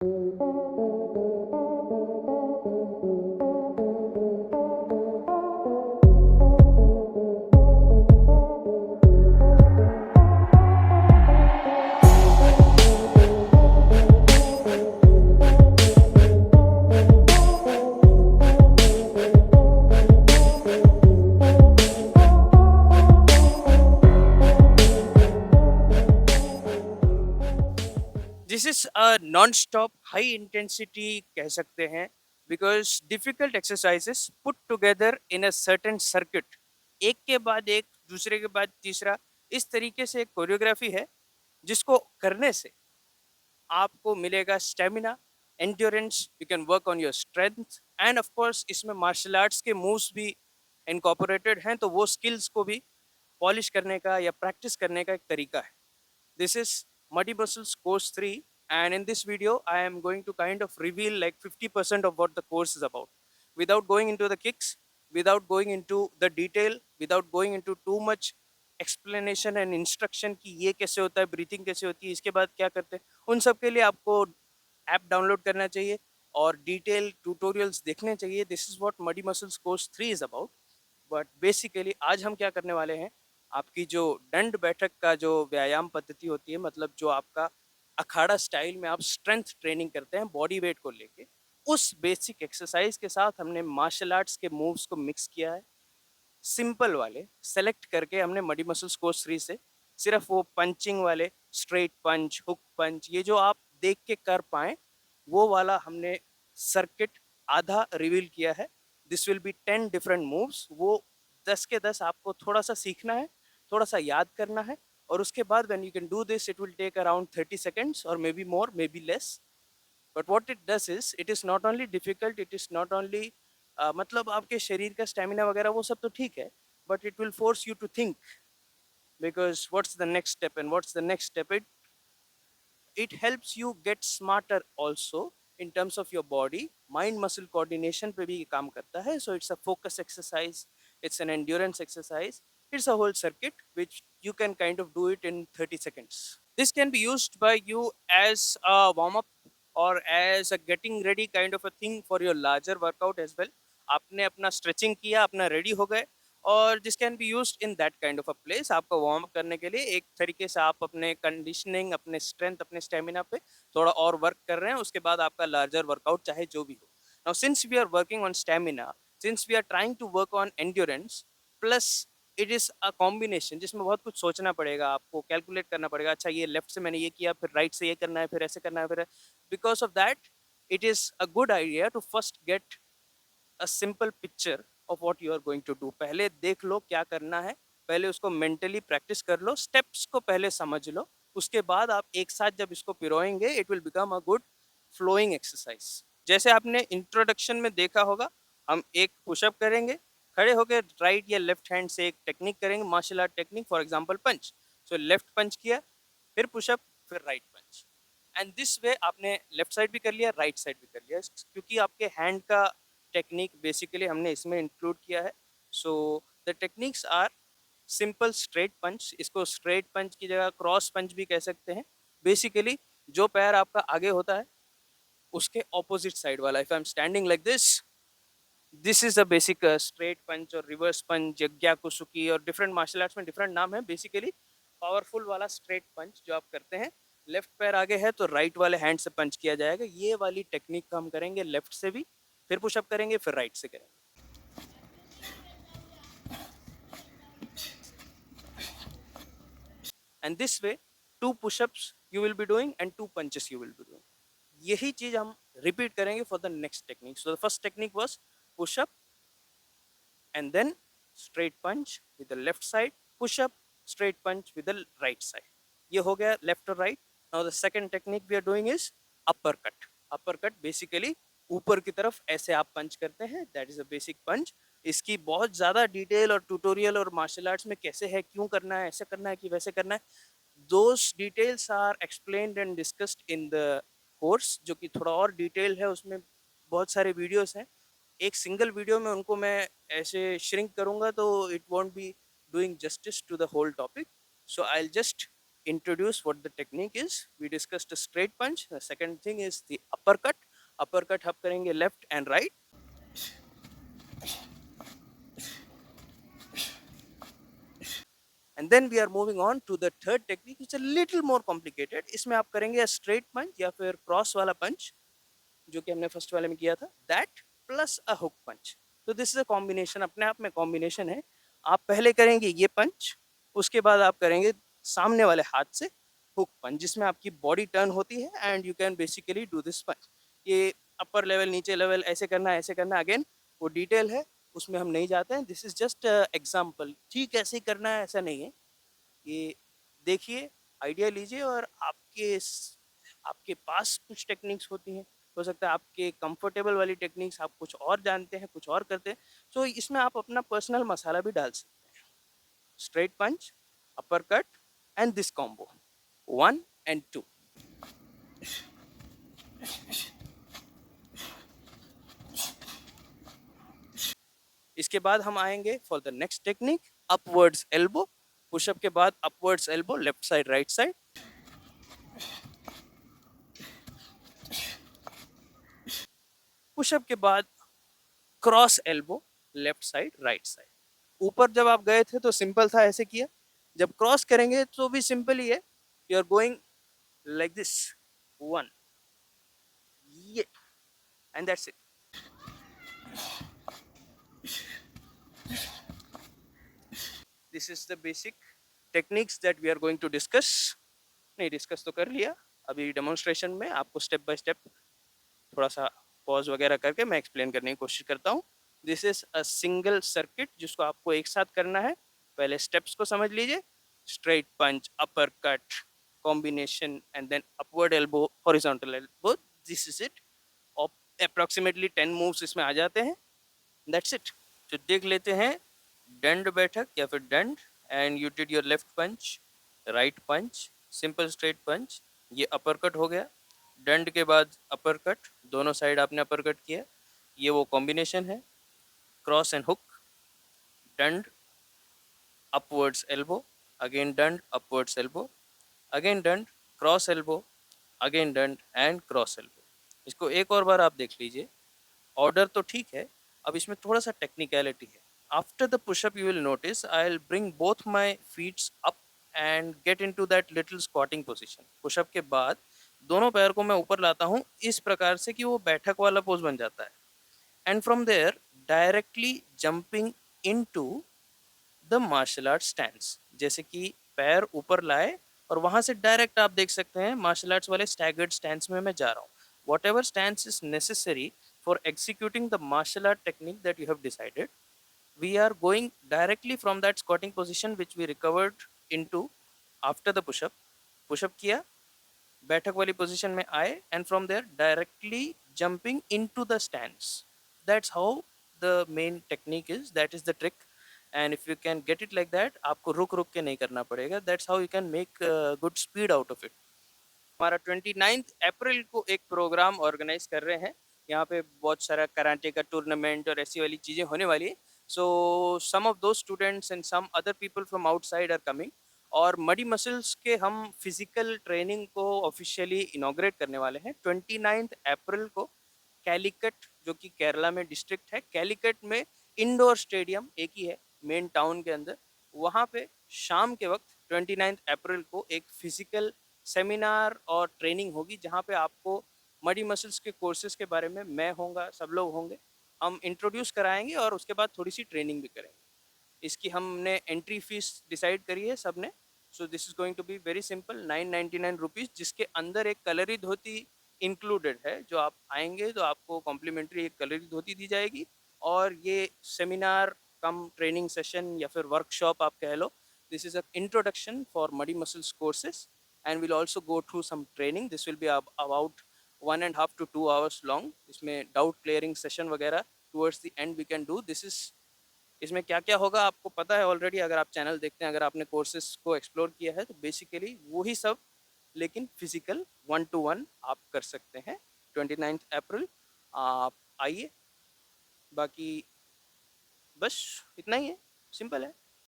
This is a non stop high intensity कह सकते हैं, because difficult exercises put together in a certain circuit, एक के बाद एक, दूसरे के बाद तीसरा, इस तरीके से एक कोरियोग्राफी है जिसको करने से आपको मिलेगा stamina, endurance, you can work on your strength, end of course इसमें मार्शल आर्ट्स के मूव्स भी इनकॉर्पोरेटेड हैं, तो वो स्किल्स को भी पॉलिश करने का या प्रैक्टिस करने का एक तरीका है. This is Muddy Muscles Course 3, and in this video I am going to kind of reveal like 50% of what the course is about, without going into the kicks, without going into the detail, without going into too much explanation and instruction कि ये कैसे होता है, breathing कैसे होती है, इसके बाद क्या करते हैं. उन सब के लिए आपको ऐप डाउनलोड करना चाहिए और डिटेल ट्यूटोरियल्स देखने चाहिए. This is what muddy muscles course 3 is about. But basically आज हम क्या करने वाले हैं, आपकी जो दंड बैठक का जो व्यायाम पद्धति होती है, मतलब जो आपका अखाड़ा स्टाइल में आप स्ट्रेंथ ट्रेनिंग करते हैं बॉडी वेट को लेके, उस बेसिक एक्सरसाइज के साथ हमने मार्शल आर्ट्स के मूव्स को मिक्स किया है. सिंपल वाले सेलेक्ट करके हमने मडी मसल्स कोर्स 3 से सिर्फ वो पंचिंग वाले, स्ट्रेट पंच, हुक पंच, ये जो आप देख के कर पाए वो वाला हमने सर्किट आधा रिवील किया है. This will be 10 different moves. वो 10 के 10 आपको थोड़ा सा सीखना है, थोड़ा सा याद करना है, और उसके बाद when you can do this it will take around 30 seconds और maybe more, maybe less. But what it does is it is not only difficult, it is not only मतलब आपके शरीर का स्टेमिना वगैरह वो सब तो ठीक है, but it will force you to think, because what's the next step and what's the next step. It helps you get smarter also in terms of your body mind muscle coordination पे भी काम करता है. So it's a focus exercise, it's an endurance exercise, it's a whole circuit which you can kind of do it in 30 seconds. This can be used by you as a warm up or as a getting ready kind of a thing for your larger workout as well. आपने अपना stretching किया, अपना ready हो गए, और this can be used in that kind of a place. आपको warm up करने के लिए एक तरीके से आप अपने कंडीशनिंग, अपने स्ट्रेंथ, अपने स्टेमिना पे थोड़ा और वर्क कर रहे हैं, उसके बाद आपका लार्जर वर्कआउट चाहे जो भी हो. Now since we are working on stamina, since we are trying to work on endurance, plus it is a combination जिसमें बहुत कुछ सोचना पड़ेगा, आपको कैलकुलेट करना पड़ेगा. अच्छा ये लेफ्ट से मैंने ये किया, फिर राइट से ये करना है, फिर ऐसे करना है, फिर because of that it is a good idea to first get a simple picture of what you are going to do. पहले देख लो क्या करना है, पहले उसको मेंटली प्रैक्टिस कर लो, स्टेप्स को पहले समझ लो, उसके बाद आप एक साथ जब इसको पिरोएंगे it will become a good flowing exercise. जैसे आपने इंट्रोडक्शन में देखा होगा, हम एक पुशअप करेंगे, खड़े होकर राइट या लेफ्ट हैंड से एक टेक्निक करेंगे, martial art technique, for example punch. So left punch किया, फिर पुशअप, फिर right punch, and this way आपने लेफ्ट साइड भी कर लिया, राइट साइड भी कर लिया, क्योंकि आपके हैंड का टेक्निक बेसिकली हमने इसमें इंक्लूड किया है. So the techniques are simple straight punch, इसको स्ट्रेट पंच की जगह क्रॉस पंच भी कह सकते हैं. बेसिकली जो पैर आपका आगे होता है उसके ऑपोजिट साइड वाला, if I am standing like this is a basic straight punch और रिवर्स पंच, यज्ञाकुसुकी, और डिफरेंट मार्शल आर्ट्स में डिफरेंट नाम है. बेसिकली पावरफुल वाला स्ट्रेट पंच जो आप करते हैं, लेफ्ट पैर आगे है तो राइट वाले हैंड से पंच किया जाएगा. ये वाली टेक्निक का हम करेंगे लेफ्ट से भी, फिर पुशअप करेंगे, फिर राइट से करेंगे. And this way 2 push-ups you will be doing and 2 punches you will be doing. यही चीज हम रिपीट करेंगे for the next technique. So the first technique was push-up and then straight punch with the left side, push up, straight punch with the right side. ये हो गया left और right. Now the second technique we are doing is uppercut. Uppercut basically ऊपर की तरफ ऐसे आप पंच करते हैं, that is a basic punch. इसकी बहुत ज़्यादा डिटेल और ट्यूटोरियल और मार्शल आर्ट्स में कैसे है, क्यों करना है, ऐसे करना है कि वैसे करना है, those details are explained and discussed in the course, जो कि थोड़ा और डिटेल है, उसमें बहुत सारे वीडियोस हैं. एक सिंगल वीडियो में उनको मैं ऐसे श्रिंक करूंगा तो it won't be doing justice to the whole topic. So I will just introduce what the technique is. We discussed a straight punch. The second thing is the uppercut. Uppercut हम करेंगे left and right. And then we are moving on to the third technique, which is a little more complicated. इसमें आप करेंगे straight punch या फिर cross वाला punch, जो कि हमने फर्स्ट वाले में किया था, दैट प्लस अ हुक पंच. तो दिस इज अ कॉम्बिनेशन, अपने आप में कॉम्बिनेशन है. आप पहले करेंगे ये पंच, उसके बाद आप करेंगे सामने वाले हाथ से हुक पंच, जिसमें आपकी बॉडी टर्न होती है and you can basically do this punch. ये अपर लेवल नीचे लेवल ऐसे करना है, ऐसे करना है. अगेन वो डिटेल है, उसमें हम नहीं जाते हैं. This is just example. ठीक ऐसे ही करना है ऐसा नहीं है. ये देखिए, आइडिया लीजिए, और आपके पास कुछ टेक्निक्स होती हैं, हो सकता है आपके कंफर्टेबल वाली टेक्निक्स आप कुछ और जानते हैं, कुछ और करते हैं. तो इसमें आप अपना पर्सनल मसाला भी डाल सकते हैं. Straight punch, upper cut and this combo 1 and 2. इसके बाद हम आएंगे for the next technique, upwards elbow. Pushup के बाद upwards elbow, left side right side. Pushup के बाद cross elbow, left side right side. ऊपर जब आप गए थे तो सिंपल था, ऐसे किया. जब क्रॉस करेंगे तो भी सिंपल ही है. You are going like this, 1, ये, and that's it. This is the basic techniques that we are going to discuss. नहीं, डिस्कस तो कर लिया. अभी डेमोन्स्ट्रेशन में आपको स्टेप बाय स्टेप थोड़ा सा पॉज वगैरह करके मैं एक्सप्लेन करने की कोशिश करता हूँ. This is a single circuit जिसको आपको एक साथ करना है. पहले स्टेप्स को समझ लीजिए. Straight punch, upper cut, combination and then upward elbow, horizontal elbow. This is it. Approximately 10 moves इसमें आ जाते हैं. That's it. तो देख लेते हैं. दंड बैठक या फिर दंड, and you did your left punch, right punch, simple straight punch. ये अपर कट हो गया. दंड के बाद अपर कट, दोनों साइड आपने अपर कट किया. ये वो कॉम्बिनेशन है, क्रॉस एंड हुक. दंड, अपवर्ड्स एल्बो, अगेन दंड, अपवर्ड्स एल्बो, अगेन दंड, क्रॉस एल्बो, अगेन दंड एंड क्रॉस एल्बो. इसको एक और बार आप देख लीजिए. ऑर्डर तो ठीक है, अब इसमें थोड़ा सा टेक्निकलिटी है. After the pushup you will notice I will bring both my feets up and get into that little squatting position. Pushup के बाद दोनों पैर को मैं ऊपर लाता हूँ इस प्रकार से कि वो बैठक वाला पोज बन जाता है. And from there directly jumping into the martial art stands. जैसे कि पैर ऊपर लाए और वहां से डायरेक्ट आप देख सकते हैं मार्शल आर्ट्स वाले स्टैगर्ड स्टैंड्स में मैं जा रहा हूँ. What ever stands is necessary for executing the martial art technique that you have decided, we are going directly from that squatting position which we recovered into after the push-up. Push-up किया, बैठक वाली position में आए, and from there directly jumping into the stands. That's how the main technique is. That is the trick. And if you can get it like that, आपको रुक रुक के नहीं करना पड़ेगा. That's how you can make good speed out of it. हमारा 29 अप्रैल को एक प्रोग्राम ऑर्गेनाइज कर रहे हैं. यहाँ पे बहुत सारा कराटे का टूर्नामेंट और ऐसी वाली चीज़ें होने वाली है. So some of those students and some other people from outside are coming. और मडी मसल्स के हम फिजिकल ट्रेनिंग को ऑफिशियली इनॉग्रेट करने वाले हैं 29 अप्रैल को. कैलीकट, जो कि केरला में डिस्ट्रिक्ट है, कैलीकट में इंडोर स्टेडियम एक ही है मेन टाउन के अंदर. वहाँ पे शाम के वक्त 29 अप्रैल को एक फिजिकल सेमिनार और ट्रेनिंग होगी, जहाँ पे आपको मडी मसल्स के कोर्सेज के बारे में मैं होऊंगा, सब लोग होंगे, हम इंट्रोड्यूस कराएंगे और उसके बाद थोड़ी सी ट्रेनिंग भी करेंगे. इसकी हमने एंट्री फीस डिसाइड करी है सब ने. So this is going to be very simple, 999 rupees, जिसके अंदर एक कलरी धोती इंक्लूडेड है. जो आप आएंगे तो आपको कॉम्प्लीमेंट्री एक कलरी धोती दी जाएगी. और ये सेमिनार कम ट्रेनिंग सेशन या फिर वर्कशॉप आप कह लो. This is a introduction for muddy muscles courses and we'll also go through some training. This will be about 1.5 to 2 hours long. इसमें डाउट क्लियरिंग सेशन वगैरह towards the end we can do. This is, इसमें क्या क्या होगा आपको पता है already. अगर आप चैनल देखते हैं, अगर आपने कोर्सेज को एक्सप्लोर किया है, तो बेसिकली वही सब, लेकिन फिजिकल 1-to-1 आप कर सकते हैं 29 अप्रैल. आप आइए. बाकी बस इतना ही है, सिंपल है.